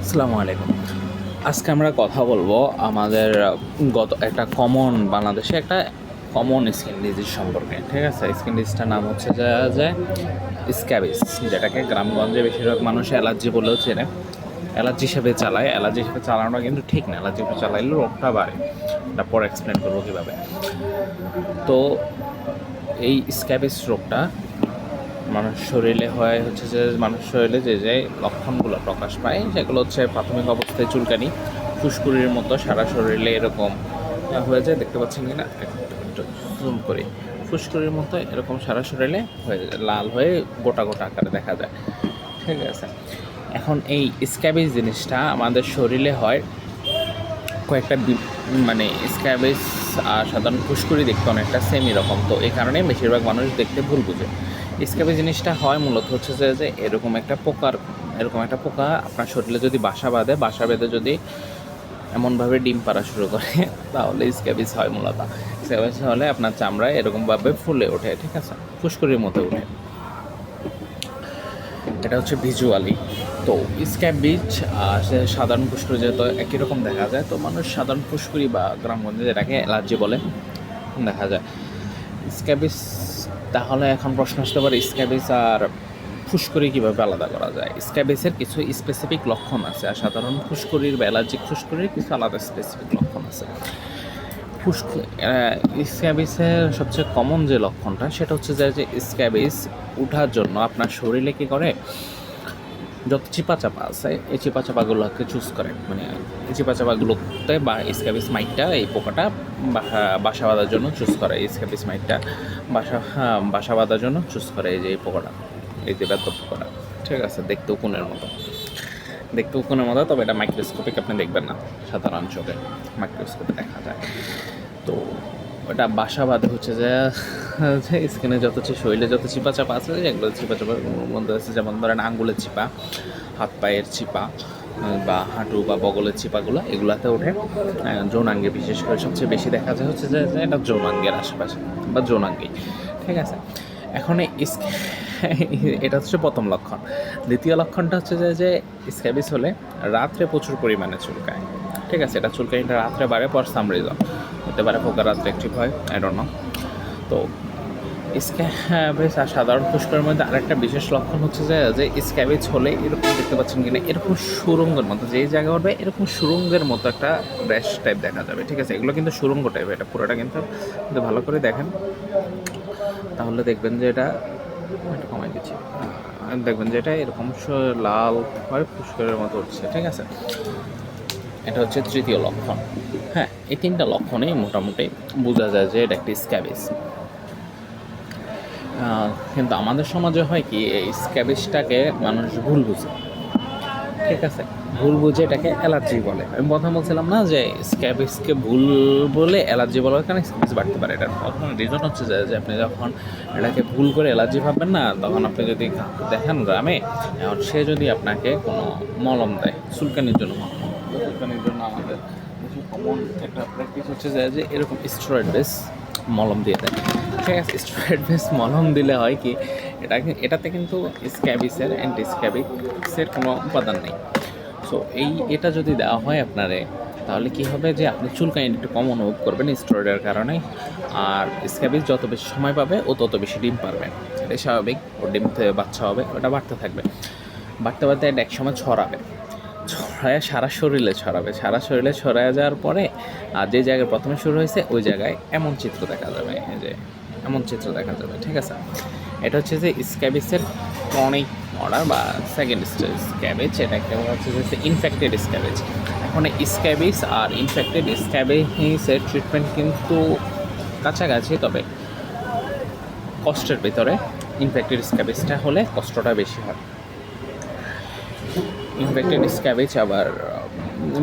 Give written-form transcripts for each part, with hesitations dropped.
আসসালামু আলাইকুম। আজকে আমরা কথা বলবো আমাদের গত একটা বাংলাদেশে একটা কমন স্কিন ডিজিজ সম্পর্কে। ঠিক আছে? স্কিন ডিজিজটার নাম হচ্ছে যে স্ক্যাবিস, যেটাকে গ্রামগঞ্জে বেশিরভাগ মানুষ অ্যালার্জি বলেও চেনে। অ্যালার্জি হিসেবে চালায়। অ্যালার্জি হিসেবে চালানোটা কিন্তু ঠিক না। অ্যালার্জি হিসেবে চালাইলে রোগটা বাড়ে। এটা পরে এক্সপ্লেন করবো কীভাবে। তো এই স্ক্যাবিস রোগটা মানুষ শরীরে যে লক্ষণগুলো প্রকাশ পায় সেগুলো হচ্ছে প্রাথমিক অবস্থায় চুলকানি, ফুসকুড়ির মতো সারা শরীরে এরকম হয়ে যায়। দেখতে পাচ্ছেন কি না? একটু জুম করি। ফুসকুড়ির মতো এরকম সারা শরীরে হয়ে যায়, লাল হয়ে গোটা গোটা আকারে দেখা যায়। ঠিক আছে? এখন এই স্ক্যাবিস জিনিসটা আমাদের শরীরে হয় কয়েকটা মানে স্ক্যাবিস আর সাধারণ ফুসকুড়ি দেখতে অনেকটা সেমই রকম। তো এই কারণে বেশিরভাগ মানুষ দেখতে ভুল বুঝে। স্ক্যাবিস জিনিসটা হয় মূলত হচ্ছে যে এরকম একটা পোকা আপনার শরীরে যদি বাসা বেঁধে যদি এমনভাবে ডিম পাড়া শুরু করে তাহলে স্ক্যাবিস হয় মূলত। স্ক্যাবিস হলে আপনার চামড়ায় এরকমভাবে ফুলে ওঠে। ঠিক আছে? ফুসকুড়ির মতো ওঠে। এটা হচ্ছে ভিজুয়ালি। তো স্ক্যাবিস সাধারণ ফুসকুড়ি যেহেতু একই রকম দেখা যায়, তো মানুষ সাধারণ ফুসকুড়ি বা গ্রামগঞ্জে যেটাকে অ্যালার্জি বলে দেখা যায়। স্ক্যাবিস, তাহলে এখন প্রশ্ন আসতে পারে স্ক্যাবিস আর ফুসকুড়ি কীভাবে আলাদা করা যায়। স্ক্যাবিসের কিছু স্পেসিফিক লক্ষণ আছে, আর সাধারণ ফুসকুড়ির বা অ্যালার্জিক ফুসকুড়ির কিছু আলাদা স্পেসিফিক লক্ষণ আছে। স্ক্যাবিসের সবচেয়ে কমন যে লক্ষণটা সেটা হচ্ছে যে স্ক্যাবিস ওঠার জন্য আপনার শরীরে কী করে, যত চিপা আছে এই চিপাচাপাগুলোকে চুজ করে, মানে এই চিপাচাপাগুলোতে বা স্ক্যাবিস মাইটটা এই পোকাটা বাসা বাঁধার জন্য চুজ করে। স্ক্যাবিস মাইটটা বাসা বাঁধার জন্য চুজ করে এই যে এই পোকাটা, এই যে বেদ্য পোকাটা। ঠিক আছে? দেখতে উকুনের মতো, তবে এটা মাইক্রোস্কোপিক আপনি দেখবেন না, সাধারণ চোখে মাইক্রোস্কোপে দেখা যায়। তো ওটা বাসা বাঁধে হচ্ছে যে স্কিনে শরীরে যত চিপাচাপা আছে, এগুলো চিপাচাপার মধ্যে আছে যেমন ধরেন আঙ্গুলের চিপা, হাত পায়ের চিপা বা হাঁটু বা বগলের চিপাগুলো এগুলাতে ওঠে। যৌনাঙ্গে বিশেষ করে সবচেয়ে বেশি দেখা যায় হচ্ছে যে এটা যৌনাঙ্গের আশেপাশে বা যৌনাঙ্গেই। ঠিক আছে? এখন এটা হচ্ছে প্রথম লক্ষণ। দ্বিতীয় লক্ষণটা হচ্ছে যে স্ক্যাবিস হলে রাত্রে প্রচুর পরিমাণে চুলকায়। ঠিক আছে? এটা চুলকানিটা রাত্রে বাড়ে ফর সাম রিজন, হতে পারে পোকা রাত্রে অ্যাক্টিভ হয়, আই ডোন্ট নো। তো স্ক্যাবিস আর সাধারণ ফুসকুড়ির মধ্যে আরেকটা বিশেষ লক্ষণ হচ্ছে যে স্ক্যাবিস হলে এরকম দেখতে পাচ্ছেন কিনা, এরকম সুরঙ্গের মতো, যেই জায়গা উঠবে এরকম সুরঙ্গের মতো একটা র্যাশ টাইপ দেখা যাবে। ঠিক আছে? এগুলো কিন্তু সুরঙ্গ টাইপ, এটা পুরোটা কিন্তু যদি ভালো করে দেখেন তাহলে দেখবেন যে এটা একটু কমাই দিচ্ছি, দেখবেন যে এটা এরকম লাল হয় ফুসকুড়ির মতো উঠছে। ঠিক আছে? এটা হচ্ছে তৃতীয় লক্ষণ। হ্যাঁ, এই তিনটা লক্ষণেই মোটামুটি বোঝা যায় যে এটা একটি স্ক্যাবিস। কিন্তু আমাদের সমাজে হয় কি, এই স্ক্যাবিসটাকে মানুষ ভুল বুঝে। ঠিক আছে? ভুল বুঝে এটাকে অ্যালার্জি বলে। আমি প্রথমে বলছিলাম না যে স্ক্যাবিসকে ভুল বলে অ্যালার্জি বলার কারণে স্ক্যাবিস বাড়তে পারে। এটার প্রথম রিজন হচ্ছে যে আপনি যখন এটাকে ভুল করে অ্যালার্জি ভাববেন না, তখন আপনি যদি দেখেন গ্রামে, এখন সে যদি আপনাকে কোনো মলম দেয় চুলকানির জন্য, আমাদের বেশি কমন একটা প্র্যাকটিস হচ্ছে যে এরকম স্টেরয়েড বেস মলম দিয়ে দেয়। ঠিক আছে? স্টেরয়েড বেস মলম দিলে হয় কি, এটাতে কিন্তু স্ক্যাবিসের অ্যান্টিস্ক্যাবিক্সের কোনো উপাদান নেই। সো এটা যদি দেওয়া হয় আপনারে, তাহলে কি হবে যে আপনি চুলকানি একটু কম অনুভব করবেন স্টেরয়েডের কারণে। আর স্ক্যাবিস যত বেশি সময় পাবে ও তত বেশি ডিম পারবে। এটাই স্বাভাবিক। ওর ডিম থেকে বাচ্চা হবে, ওটা বাড়তে থাকবে, এটা একসময় ছড়ায় সারা শরীরে ছড়ায় যাওয়ার পরে আর যে জায়গায় প্রথমে শুরু হয়েছে ওই জায়গায় এমন চিত্র দেখা যাবে, এই যে এমন চিত্র দেখা যাবে। ঠিক আছে? এটা হচ্ছে যে স্ক্যাবিসের ক্রনিক অর্ডার বা সেকেন্ড স্টেজ স্ক্যাবিস। এটা একটা হচ্ছে যে ইনফেক্টেড স্ক্যাবিস। এখন স্ক্যাবিস আর ইনফেক্টেড স্ক্যাবিসের ট্রিটমেন্ট কিন্তু কাছাকাছি, তবে কষ্টের ভিতরে ইনফেক্টেড স্ক্যাবিসটা হলে কষ্টটা বেশি হয়। ইনফেক্টেড স্ক্যাবিস আবার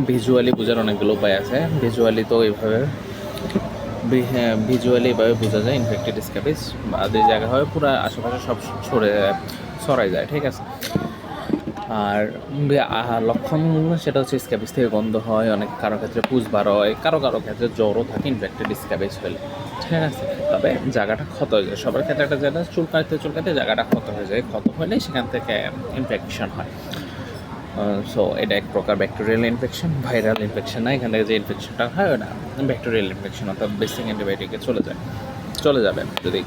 ভিজুয়ালি বোঝার অনেকগুলো উপায় আছে। ভিজুয়ালি এভাবে বোঝা যায় ইনফেক্টেড স্ক্যাবিস, বা যে জায়গা হয় পুরো আশেপাশে সব ছড়াই যায়। ঠিক আছে? আর লক্ষণ সেটা হচ্ছে স্ক্যাবিস থেকে গন্ধ হয়, কারো ক্ষেত্রে পুজ বার হয়, কারো ক্ষেত্রে জ্বরও থাকে ইনফেক্টেড স্ক্যাবিস হলে। ঠিক আছে? তবে জায়গাটা ক্ষত হয়ে যায়, সবার ক্ষেত্রে একটা জায়গা চুলকাতে জায়গাটা ক্ষত হয়ে যায়। ক্ষত হলে সেখান থেকে ইনফেকশন হয়। সো এটা এক প্রকার ব্যাকটেরিয়াল ইনফেকশন, ভাইরাল ইনফেকশন না। এখান থেকে যে ইনফেকশনটা হয় ওটা ব্যাকটেরিয়াল ইনফেকশন, অর্থাৎ বেসিক অ্যান্টিবায়োটিকে চলে যাবে যদি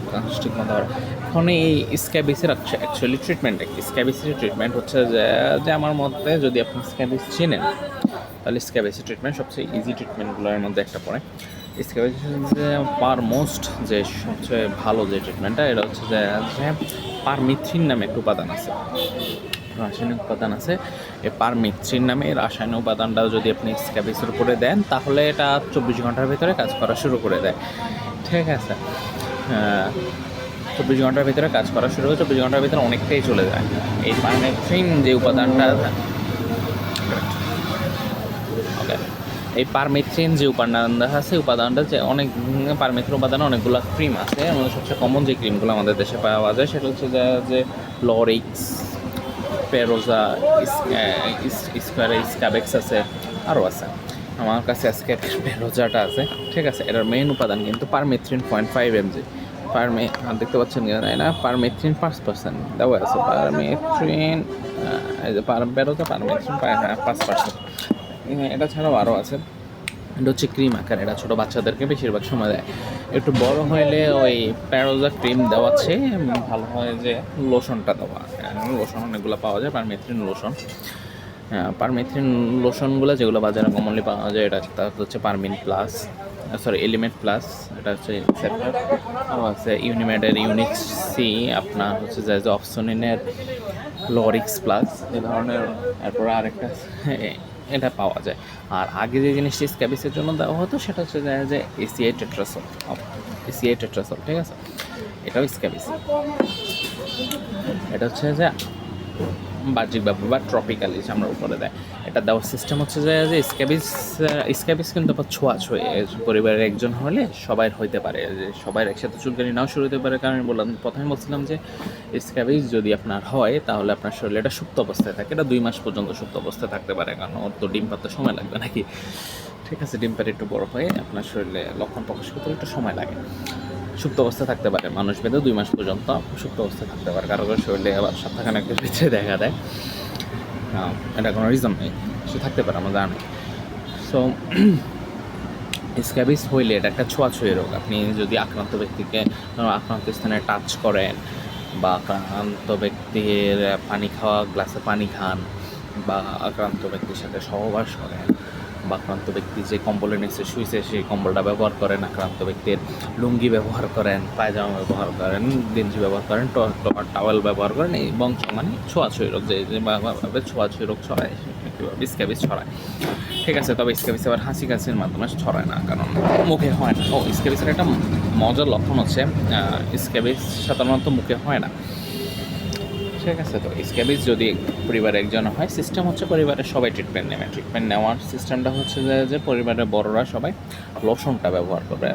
ঠিক মতো হয়। এখন এই স্ক্যাবিসের অ্যাকচুয়ালি ট্রিটমেন্ট, স্ক্যাবিসের ট্রিটমেন্ট হচ্ছে যে আমার মতে যদি আপনি স্ক্যাবিস চেনেন তাহলে স্ক্যাবিসের ট্রিটমেন্ট সবচেয়ে ইজি ট্রিটমেন্টগুলোর মধ্যে একটা পড়ে। স্ক্যাবিসের যে মোস্ট যে সবচেয়ে ভালো যে ট্রিটমেন্টটা এটা হচ্ছে যে পারমিথ্রিন নামে একটা উপাদান আছে, রাসায়নিক উপাদান আছে। এই পারমিথ্রিন নামে রাসায়নিক উপাদানটা যদি আপনি স্ক্যাবিসের উপরে দেন তাহলে এটা 24 ঘন্টার ভিতরে কাজ করা শুরু করে দেয়। ঠিক আছে, 24 ঘন্টার ভিতরে কাজ করা শুরু করে 24 ঘন্টার ভিতরে অনেকটাই চলে যায়। এই পারমিথ্রিন যে উপাদানটা, এই পারমিথ্রিন যে উপাদানটা আছে, উপাদানটা যে অনেক পারমিথ্রিন উপাদানে অনেকগুলো ক্রিম আছে। আমাদের সবচেয়ে কমন যে ক্রিমগুলো আমাদের দেশে পাওয়া যায় সেটা হচ্ছে যে লরিক্স, পেরোজা, স্ক্যাবেক্স আছে, আরও আছে। আমার কাছে আজকে পেরোজাটা আছে। ঠিক আছে, এটার মেইন উপাদান কিন্তু পারমিথ্রিন 0.5 mg। দেখতে পাচ্ছেন তাই না, পারমিথ্রিন 5% দেওয়া আছে। পারমিথ্রিন এই যে পেরোজা পারমিথ্রিন 5%। এটা ছাড়াও আরও আছে। এটা হচ্ছে ক্রিম আকার, এটা ছোটো বাচ্চাদেরকে বেশিরভাগ সময় দেয়। একটু বড় হইলে ওই প্যারোজা ক্রিম দেওয়াচ্ছে ভালো হয় যে লোশনটা দেওয়া। লোশন অনেকগুলো পাওয়া যায়, পারমিথ্রিন লোশন। পারমিথ্রিন লোশনগুলো যেগুলো বাজারে কমনলি পাওয়া যায় এটা হচ্ছে পারমিন প্লাস, এলিমেন্ট প্লাস, এটা হচ্ছে ইনসেপ্টার, আছে ইউনিমেডের ইউনিক্স সি, আপনার হচ্ছে যে অপসনিনের লরিক্স প্লাস, এ ধরনের। এরপর আরেকটা এটা পাওয়া যায়। আর আগে যে জিনিসটি স্ক্যাবিসের জন্য দেওয়া হতো সেটা হচ্ছে যে এসিআই টেট্রাসল, ঠিক আছে, এটাও স্ক্যাবিস। এটা হচ্ছে যে বাহ্যিক ব্যাপার বা ট্রপিক্যালি আমরা উপরে দেয়। এটা দেওয়ার সিস্টেম হচ্ছে যে স্ক্যাবিস কিন্তু আবার ছোঁয়াছুঁই, পরিবারের একজন হলে সবাই হইতে পারে, যে সবাই একসাথে চুলকানি নাও শুরু হতে পারে। কারণ প্রথমে বলছিলাম যে স্ক্যাবিস যদি আপনার হয় তাহলে আপনার শরীরে এটা সুপ্ত অবস্থায় থাকে, এটা 2 মাস পর্যন্ত সুপ্ত অবস্থায় থাকতে পারে, কারণ ওর তো ডিম পাতে সময় লাগবে নাকি। ঠিক আছে, ডিম পাতে একটু বড় হয়ে আপনার শরীরে লক্ষণ প্রকাশ করতে একটু সময় লাগে। সুপ্ত অবস্থায় থাকতে পারে, মানুষ ভেদে 2 মাস পর্যন্ত সুপ্ত অবস্থায় থাকতে পারে, কারো শরীরে আবার সপ্তাহখানেকের ভিতরে দেখা দেয়। এটা কোনো রিজন নেই, সে থাকতে পারে, আমরা জানি। সো স্ক্যাবিস হইলে এটা একটা ছোঁয়াছুঁয়ি রোগ। আপনি যদি আক্রান্ত ব্যক্তিকে আক্রান্ত স্থানে টাচ করেন, বা আক্রান্ত ব্যক্তির পানি খাওয়া গ্লাসে পানি খান, বা আক্রান্ত ব্যক্তির সাথে সহবাস করেন, বা আক্রান্ত ব্যক্তি যে কম্বলের নিচে শুয়েছে সেই কম্বলটা ব্যবহার করেন, আক্রান্ত ব্যক্তির লুঙ্গি ব্যবহার করেন, পায়জামা ব্যবহার করেন, গেঞ্জি ব্যবহার করেন, টাওয়েল ব্যবহার করেন, এই বংশ মানে ছোঁয়াছুঁয়ি রোগ, যে ছোঁয়াছুঁয়ি রোগ ছড়ায় স্ক্যাবিস ছড়ায়। ঠিক আছে, তবে স্ক্যাবিস আবার হাসি কাশির মাধ্যমে ছড়ায় না, কারণ মুখে হয় না। স্ক্যাবিসের একটা মজার লক্ষণ হচ্ছে স্ক্যাবিস সাধারণত মুখে হয় না। ঠিক আছে, তো স্ক্যাবিস যদি পরিবারে একজন হয়, সিস্টেম হচ্ছে পরিবারের সবাই ট্রিটমেন্ট নেওয়ার সিস্টেমটা হচ্ছে যে পরিবারের বড়রা সবাই লোশনটা ব্যবহার করবে।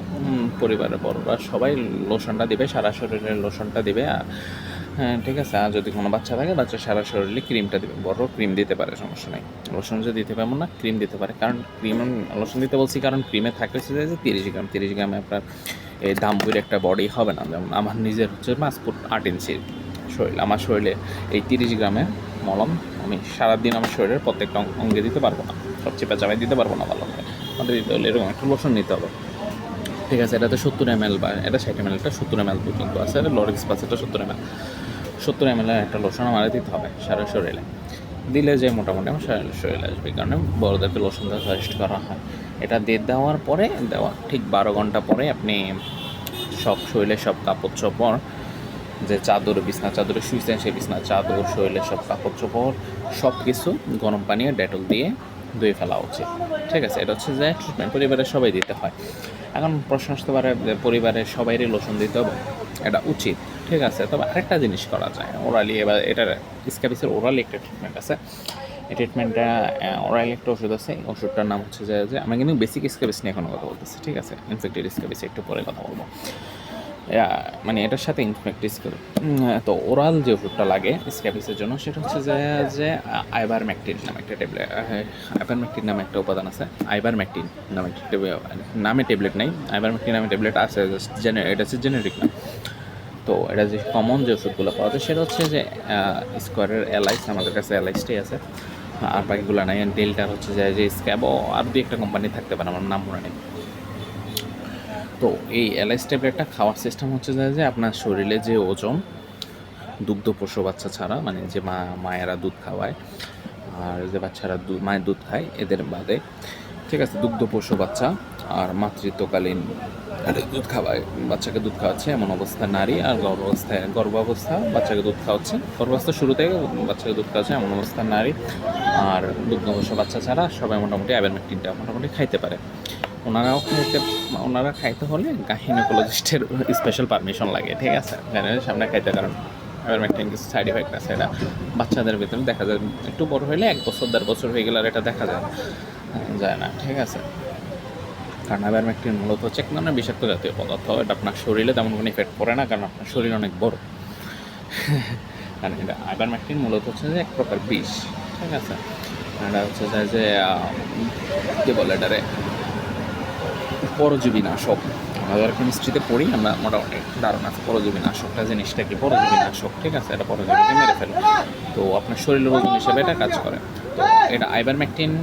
পরিবারের বড়রা সবাই লোশনটা দিবে, সারা শরীরের লোশনটা দিবে। হ্যাঁ, ঠিক আছে, আর যদি কোনো বাচ্চা থাকে বাচ্চা সারা শরীরে ক্রিমটা দিবে। বড় ক্রিম দিতে পারে, সমস্যা নেই। লোশন যদি দিতে পারবো না, ক্রিম দিতে পারে। কারণ লোশন দিতে বলছি কারণ ক্রিমে থাকে হচ্ছে যে 30 গ্রামে আপনার এই দামপুর একটা বডি হবে না। যেমন আমার নিজের হচ্ছে 5 ফুট 8 ইঞ্চি শরীর, আমার শরীরে এই 30 গ্রামের মলম আমি সারাদিন আমার শরীরের প্রত্যেকটা অঙ্গে দিতে পারবো না, সব চেপে চাপাই দিতে পারবো না ভালো করে। আমাদের দিতে হলে এরকম একটা লোশন নিতে হবে। ঠিক আছে, এটাতে 70 ml বা এটা 60 ml, এটা 70 ml পর্যন্ত আছে। লরিক্স প্লাস এটা 70 ml একটা লোশন আমার দিতে হবে সারা শরীরে। দিলে যে মোটামুটি আমার শরীরে আসবে, এই কারণে বড়োদেরকে লোশন দেওয়া সাজেস্ট করা হয়। এটা দেওয়ার পরে ঠিক 12 ঘন্টা পরে আপনি সব শরীরে সব কাপড় চোপড়, যে চাদর বিছনা চাদরে শুয়েছেন সেই বিছনা চাদর, শরীরে সব কাপড় চোপড় সব কিছু গরম পানি আর ডেটল দিয়ে ধুয়ে ফেলা উচিত। ঠিক আছে, এটা হচ্ছে যে ট্রিটমেন্ট পরিবারের সবাই দিতে হয়। এখন প্রশ্ন আসতে পারে যে পরিবারের সবাইরই লোশন দিতে হবে, এটা উচিত। ঠিক আছে, তবে আরেকটা জিনিস করা যায় ওরালি। এবার এটার স্ক্যাবিসের ওরালি একটা ট্রিটমেন্ট আছে। এই ট্রিটমেন্টটা ওরালি একটা ওষুধ আছে, ওষুধটার নাম হচ্ছে যে আমি কিন্তু বেসিক স্ক্যাবিস নিয়ে এখনো কথা বলতেছি। ঠিক আছে, ইনফেক্টেড স্ক্যাবিস একটু পরে কথা বলবো, মানে এটার সাথে ইনফেক্টিস করে। তো ওরাল যে ওষুধটা লাগে স্ক্যাবিসের জন্য সেটা হচ্ছে যে আইভারমেকটিন নামে একটা ট্যাবলেট, আইভারমেকটিন নামে একটা উপাদান আছে। আইভারমেকটিন নামে নামে ট্যাবলেট নেই, আইভারমেকটিন নামে ট্যাবলেট আছে, এটা হচ্ছে জেনেরিক নাম। তো এটা যে কমন যে ওষুধগুলো পাওয়া যায় সেটা হচ্ছে যে স্কোয়ারের এলাইস, আমাদের কাছে এলাইসটাই আছে। আর বাকিগুলো নাই। ডেল্টার হচ্ছে যে স্ক্যাবও আর দুই একটা কোম্পানি থাকতে পারে, আমার নাম মনে নেই। তো এই এলআইস ট্যাবলেটটা খাওয়ার সিস্টেম হচ্ছে যে আপনার শরীরে যে ওজন, দুগ্ধ পশু বাচ্চা ছাড়া, মানে যে মায়েরা দুধ খাওয়ায় আর যে বাচ্চারা মায়ের দুধ খায় এদের বাদে, ঠিক আছে, দুগ্ধ পশু বাচ্চা আর মাতৃত্বকালীন দুধ খাওয়ায়, বাচ্চাকে দুধ খাওয়াচ্ছে এমন অবস্থা নারী, আর গর্ভাবস্থা বাচ্চাকে দুধ খাওয়াচ্ছে, গর্ভাবস্থা শুরু থেকে বাচ্চাকে দুধ খাওয়াচ্ছে এমন অবস্থা নারী, আর দুগ্ধ পশু বাচ্চা ছাড়া সবাই মোটামুটি আইভারমেকটিনটা মোটামুটি খাইতে পারে। ওনারা খাইতে হলে গাইনোকোলজিস্টের স্পেশাল পারমিশন লাগে, ঠিক আছে, গাইনোকোলজিস্টের সামনে খাইতে। কারণ আইভারমেকটিন কিছু সাইড এফেক্ট আছে, এটা বাচ্চাদের ভিতরে দেখা যায়, একটু বড় হলে 1 বছর 1.5 বছর হয়ে গেলে আর এটা দেখা যায় না, ঠিক আছে। কারণ আইভারমেকটিন মূলত হচ্ছে এক ধরনের বিষাক্ত জাতীয় পদার্থ, এটা আপনার শরীরে তেমন কোনো ইফেক্ট করে না, কারণ আপনার শরীর অনেক বড়। কারণ এটা আইভারমেকটিন মূলত হচ্ছে যে এক প্রকার বিষ, ঠিক আছে। এটা হচ্ছে যে কী বলে এটারে, পরজীবী নাশক। আমাদের কেমিস্ট্রিতে পড়ি আমরা, মোটামুটি ধারণা আছে পরজীবী নাশকটা জিনিসটা কি, পরজীবী নাশক, ঠিক আছে, এটা পরজীবীকে মেরে ফেলে, তো আপনার শরীরের ওজন হিসেবে এটা কাজ করে। তো এটা আইভারমেকটিন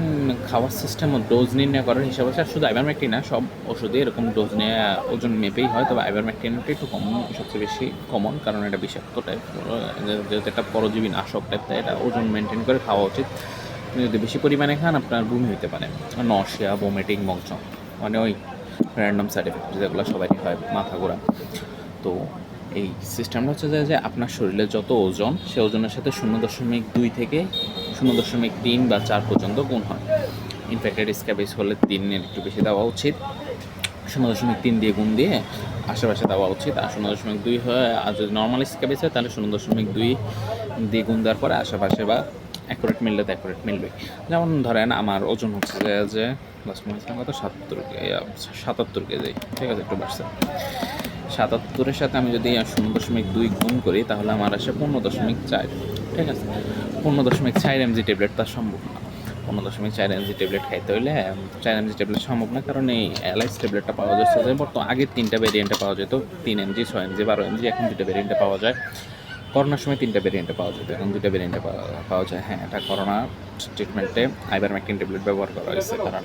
খাওয়ার সিস্টেম ও ডোজ নির্ণয় করার হিসাব আছে। আর শুধু আইভারমেকটিন না, সব ওষুধে এরকম ডোজ নিয়ে ওজন মেপেই হয়, তবে আইভারমেকটিনটা একটু সবচেয়ে বেশি কমন, কারণ এটা বিষাক্ত টাইপ, যেহেতু একটা পরজীবী নাশক টাইপ, তাই এটা ওজন মেনটেন করে খাওয়া উচিত। যদি বেশি পরিমাণে খান আপনার বমি হতে পারে, নশিয়া, ভমিটিং, মগজম, মানে ওই র্যান্ডম সাইড এফেক্ট যেগুলো সবারই হয়, মাথা ঘোরা। তো এই সিস্টেমটা হচ্ছে যে আপনার শরীরে যত ওজন, সে ওজনের সাথে 0.2 থেকে 0.3 বা 4 পর্যন্ত গুণ হয়। ইনফেক্টেড স্ক্যাবিস হলে 3-এর একটু বেশি দেওয়া উচিত, 0.3 দিয়ে গুণ দিয়ে আশেপাশে দেওয়া উচিত। আর 0.2 হয়, আর যদি নর্মাল স্ক্যাবিস হয় তাহলে 0.2 দিয়ে গুণ দেওয়ার পরে আশেপাশে বা অ্যাকুরেট মিললে তো অ্যাকুরেট মিলবে। যেমন ধরেন আমার ওজন হচ্ছে যে লাস্ট মাসে কত 77 কেজি, ঠিক আছে, একটু বাড়ছে। 77-এর সাথে আমি যদি 0.2 গুণ করি তাহলে আমার আসে 15.4, ঠিক আছে। 15.4 mg ট্যাবলেট তার সম্ভব না। 15.4 mg ট্যাবলেট খাইতে হইলে 4 mg ট্যাবলেট সম্ভব না, কারণ এই এলআইস ট্যাবলেটটা পাওয়া যাচ্ছে যে বর্তমানে, আগে 3টা ভেরিয়েন্টে পাওয়া যেত, 3 mg, 6 mg, 12 mg, এখন 2টা ভেরিয়েন্টে পাওয়া যায়। করোনার সময় 3টা ভেরিয়েন্টে পাওয়া যেত, এখন 2টা ভেরিয়েন্টে পাওয়া যায়। হ্যাঁ, এটা করোনা ট্রিটমেন্টে আইভারমেকটিন ট্যাবলেট ব্যবহার করা হয়েছে, কারণ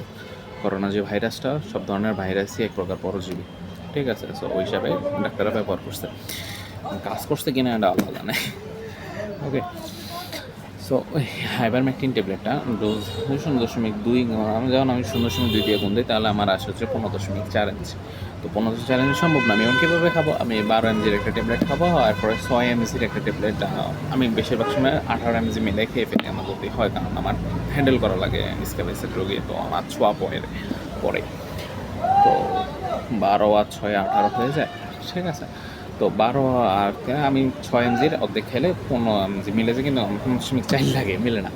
করোনা যে ভাইরাসটা, সব ধরনের ভাইরাসই এক প্রকার পরজীবী, ঠিক আছে। সো ওই হিসাবে ডাক্তাররা ব্যবহার করছে, কাজ করছে কিনা এটা আলাদা নেই, ওকে। সো ওই আইভারমেকটিন ট্যাবলেটটা ডোজ 0.2, যেমন আমি 0.2 দিয়ে গুণ দিই তাহলে আমার আসে হচ্ছে 15.4 mg। তো 15.4 mg সম্ভব না, আমি এমন কীভাবে খাবো, আমি 12 mg-র একটা ট্যাবলেট খাবো, আর পরে 6 mg-র একটা ট্যাবলেট, আমি বেশিরভাগ সময় 18 mg মিলে খেয়ে ফেলি, আমার যদি হয়, কারণ আমার হ্যান্ডেল করা লাগে স্ক্যাবিসের রোগী, তো আমার ছোঁয়া পরে তো 12 আর 6 18 হয়ে যায়, ঠিক আছে। তো 12 আর আমি 6 mg-র অর্ধেক খেলে 15 mg মিলে যায়, কিন্তু 15.4 লাগে, মিলে না।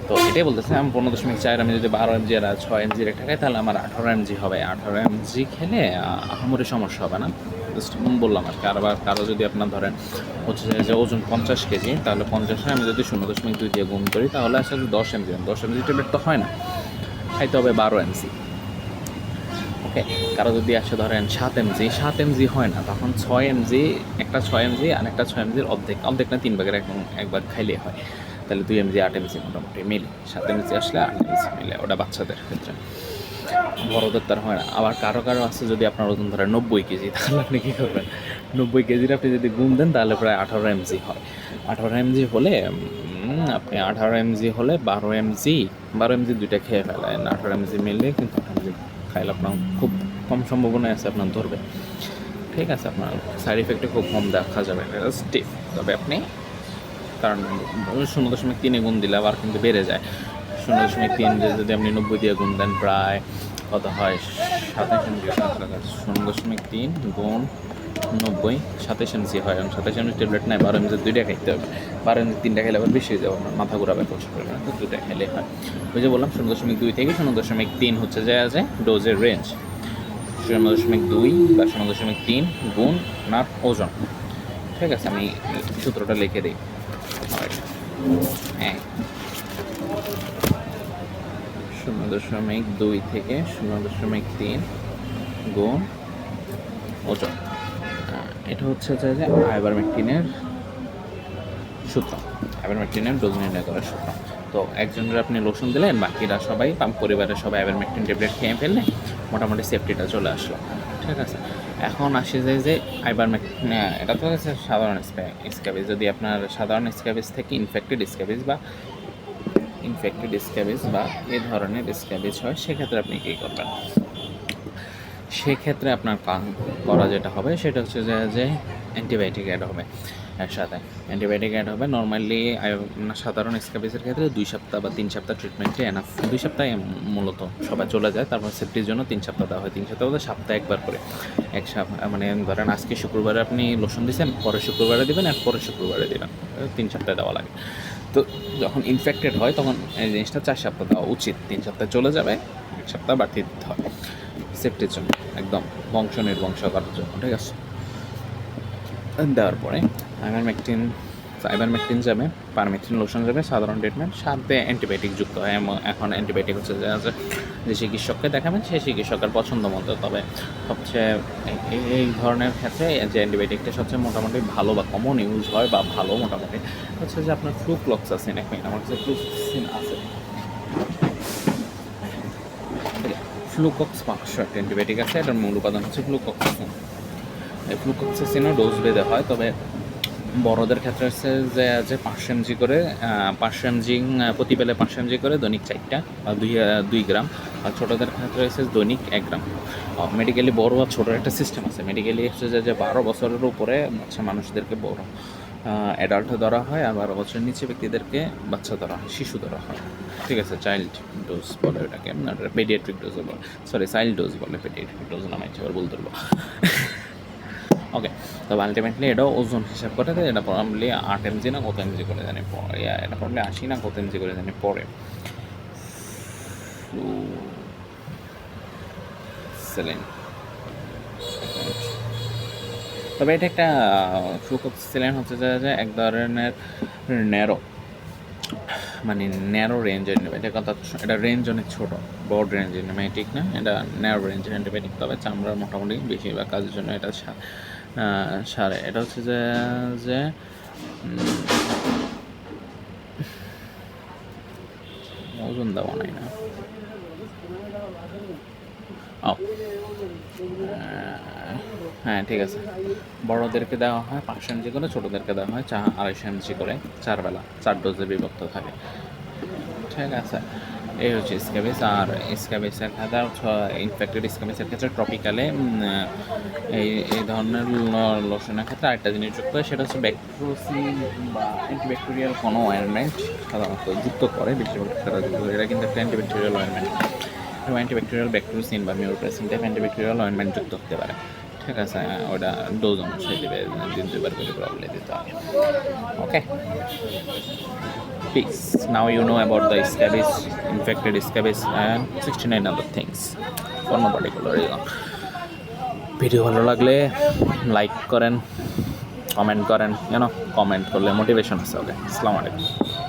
তো এটাই বলতেছে, আমি 15.4, আমি যদি 12 mg আর 6 mg-র একটা খাই তাহলে আমার 18 mg হবে। 18 mg খেলে আহামরি সমস্যা হবে না, জাস্ট বললাম আর কি। আর কারো যদি আপনার ধরেন হচ্ছে যে ওজন 50 কেজি, তাহলে 50-এ আমি যদি 0.2 দিয়ে গুণ করি তাহলে আসলে 10 mg। 10 mg ট্যাবলেট তো হয় না, খাইতে হবে 12 mg, ওকে। কারো যদি আসে ধরেন 7 mg হয় না, তখন 6 mg, একটা 6 mg আর একটা 6 mg-র অর্ধেক না 3 ভাগের একবার খাইলে হয়, তাহলে 2 mg 8 mg মোটামুটি মিলে। 7 mg আসলে 8 mg মিলে, ওটা বাচ্চাদের ক্ষেত্রে, বড়দের তার হয় না। আবার কারো আছে যদি আপনার ওজন ধরে 90 কেজি, তাহলে আপনি কী করবেন, 90 কেজির আপনি যদি গুণ দেন তাহলে প্রায় 18 mg হয়। 18 mg হলে আপনি 18 mg হলে 12 mg দুইটা খেয়ে ফেলেন, 18 mg মিললে কিন্তু 18 mg খাইলে আপনার খুব কম সম্ভাবনায় আছে আপনার ধরবে, ঠিক আছে। আপনার সাইড ইফেক্টে খুব কম দেখা যাবে, স্টিফ। তবে আপনি, কারণ 0.3 গুণ দিলে আবার কিন্তু বেড়ে যায়। 0.3 যদি আপনি 90 দিয়ে গুণ দেন, প্রায় কত হয়, 27 mg। 0.3 গুণ 90, 27 mg হয়। এবং 27 mg ট্যাবলেট নেয়, 12 mg দুইটা খাইতে হবে। 12 mg 3টা খেলে আবার বেশি হয়ে যাবে, আপনার মাথা ঘোরাবে প্রচুর পরিমাণে, তো 2টা খেলে হয়। ওই যে বললাম 0.2 থেকে 0.3 হচ্ছে যায় ডোজের রেঞ্জ। 0.2 বা 0.3 গুণ আপনার ওজন, ঠিক আছে। আমি সূত্রটা লিখে দিই, হ্যাঁ, 0.2 থেকে 0.3 গুণ ওজন, এটা হচ্ছে যে আইভারমেকটিনের সূত্র, আইভারমেকটিনের ডোজ নির্ণয় করার সূত্র। তো একজনের আপনি লোশন দিলেন, বাকিরা সবাই পরিবারের সবাই আইভারমেকটিন ট্যাবলেট খেয়ে ফেললে মোটামুটি সেফটিটা চলে আসলো। ঠিক আছে, এখন আসে যায় যে আইভারমেকটিন, এটা তো হচ্ছে সাধারণ স্ক্যাবিজ। যদি আপনার সাধারণ স্ক্যাবিজ থেকে ইনফেক্টেড স্ক্যাবিজ বা এই ধরনের স্ক্যাবিজ হয়, সেক্ষেত্রে আপনি কী করবেন? সেক্ষেত্রে আপনার করা যেটা হবে সেটা হচ্ছে যে অ্যান্টিবায়োটিক অ্যাড হবে এর সাথে। অ্যান্টিবায়োটিক অ্যাড হবে। নর্মালি সাধারণ স্ক্যাবিজের ক্ষেত্রে 2 সপ্তাহ বা 3 সপ্তাহ ট্রিটমেন্টে এনাফ। 2 সপ্তাহে মূলত সবাই চলে যায়, তারপর সেফটির জন্য 3 সপ্তাহ দেওয়া হয়। 3 সপ্তাহ বলতে সপ্তাহে একবার করে। মানে ধরেন আজকে শুক্রবারে আপনি লোশন দিয়েছেন, পরের শুক্রবারে দেবেন, আর পরের শুক্রবারে দেবেন। 3 সপ্তাহে দেওয়া লাগে। তো যখন ইনফেক্টেড হয় তখন এই জিনিসটা 4 সপ্তাহ দেওয়া উচিত। 3 সপ্তাহে চলে যাবে, 1 সপ্তাহ বাড়তি দিতে হয় সেফটির জন্য, একদম বংশ নির্বংশ করার জন্য। ঠিক আছে, দেওয়ার পরে আইভারমেকটিন যাবে, পারমেথ্রিন লোশন যাবে, সাধারণ ট্রিটমেন্ট, সাথে অ্যান্টিবায়োটিক যুক্ত হয়। এখন অ্যান্টিবায়োটিক হচ্ছে যে চিকিৎসককে দেখাবেন সেই চিকিৎসকের পছন্দ মতো। তবে সবচেয়ে এই ধরনের ক্ষেত্রে যে অ্যান্টিবায়োটিকটা সবচেয়ে মোটামুটি ভালো বা কমন ইউজ হয় বা ভালো মোটামুটি হচ্ছে যে আপনার ফ্লুক্লোক্সাসিন। আমার কাছে ফ্লুক্সাসিন আছে, ফ্লুকক্স 500 একটা অ্যান্টিবায়োটিক আছে। এটার মূল উপাদান হচ্ছে ফ্লুকক্সাসিন। এই ফ্লুকক্সাসিনও ডোজ ভেদে হয়, তবে বড়দের ক্ষেত্রে হচ্ছে যে 500 mg করে 500 mg প্রতি বেলায় 500 mg করে দৈনিক 4টা বা 2 গ্রাম। আর ছোটোদের ক্ষেত্রে হচ্ছে দৈনিক 1 গ্রাম। মেডিকেলি বড় আর ছোটোর একটা সিস্টেম আছে। মেডিকেলি হচ্ছে যে 12 বছরের উপরে হচ্ছে মানুষদেরকে বড় অ্যাডাল্ট ধরা হয়, আর 12 বছরের নিচে ব্যক্তিদেরকে বাচ্চা ধরা হয়, শিশু ধরা হয়। ঠিক আছে, চাইল্ড ডোজ বলে ওটাকে, পেডিয়াট্রিক ডোজ বলে, সরি চাইল্ড ডোজ বলে, পেডিয়াট্রিক ডোজ নামে এবার বলতে পারবো। ওকে, তবে আলটিমেটলি এটাও ওজন হিসাব করে, এটা প্রবলি 8 mg না কত mg করে জানি পড়ে, এটা প্রবলি 80 না কত mg করে জানি পড়ে। সেলিন, তবে এটা একটা ফ্লুকক্সিলিন হচ্ছে যে এক ধরনের ন্যারো রেঞ্জের অ্যান্টিবায়োটিক, অর্থাৎ এটা রেঞ্জ অনেক ছোটো, ব্রড রেঞ্জ অ্যান্টিবায়োটিক না, এটা ন্যারো রেঞ্জের অ্যান্টিবায়োটিক। তবে চামড়ার মোটামুটি বেশিরভাগ কাজের জন্য এটা সারে। এটা হচ্ছে যে ওজন দেওয়া নাই না। হ্যাঁ ঠিক আছে, বড়োদেরকে দেওয়া হয় 500 mg করে, ছোটোদেরকে দেওয়া হয় 250 mg করে, 4 বেলা 4 ডোজে বিভক্ত থাকে। ঠিক আছে, এই হচ্ছে স্ক্যাবিস। আর স্ক্যাবিসের ক্ষেত্রে ইনফেক্টেড স্ক্যাবিসের ক্ষেত্রে ট্রপিক্যালে এই ধরনের লোশনের ক্ষেত্রে আরেকটা জিনিস যুক্ত হয়, সেটা হচ্ছে ব্যাকটেরিওসিন বা অ্যান্টিব্যাকটেরিয়াল কোনো অয়েনমেন্ট সাধারণত যুক্ত করে, বেশিরভাগ তারা যুক্ত করে। এটা কিন্তু একটা অ্যান্টিব্যাকটেরিয়াল অয়েনমেন্ট, এবং অ্যান্টিব্যাকটেরিয়াল ব্যাকটেরিওসিন বা মিউরোপ্রেসিন টাইপ অ্যান্টিব্যাকটেরিয়াল অয়েনমেন্ট যুক্ত হতে পারে। ঠিক আছে, ওটা ডোজ অনুসারে দেবে, দিন 2বার করে প্রবলে দিতে হবে। ওকে, peace. Now you know about the scabies, infected scabies, and 69 other things for no particular reason. Video ভালো লাগলে লাইক করেন, কমেন্ট করেন, কমেন্ট করলে মোটিভেশন আছে। ওকে, আসসালামু আলাইকুম।